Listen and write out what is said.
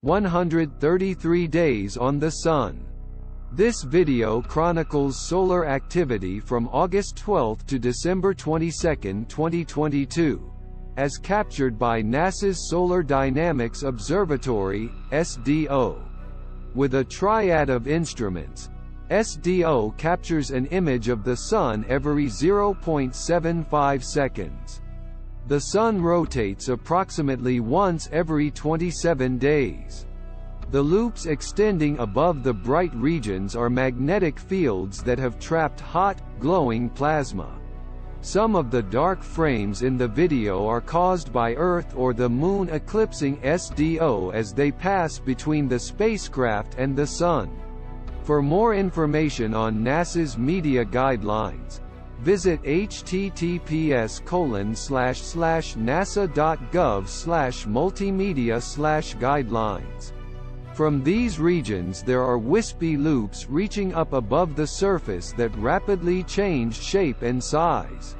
133 days on the Sun. This video chronicles solar activity from August 12 to December 22, 2022, as captured by NASA's Solar Dynamics Observatory, SDO. With a triad of instruments, SDO captures an image of the Sun every 0.75 seconds. The Sun rotates approximately once every 27 days. The loops extending above the bright regions are magnetic fields that have trapped hot, glowing plasma. Some of the dark frames in the video are caused by Earth or the Moon eclipsing SDO as they pass between the spacecraft and the Sun. For more information on NASA's media guidelines, visit https://nasa.gov/multimedia/guidelines. From these regions there are wispy loops reaching up above the surface that rapidly change shape and size.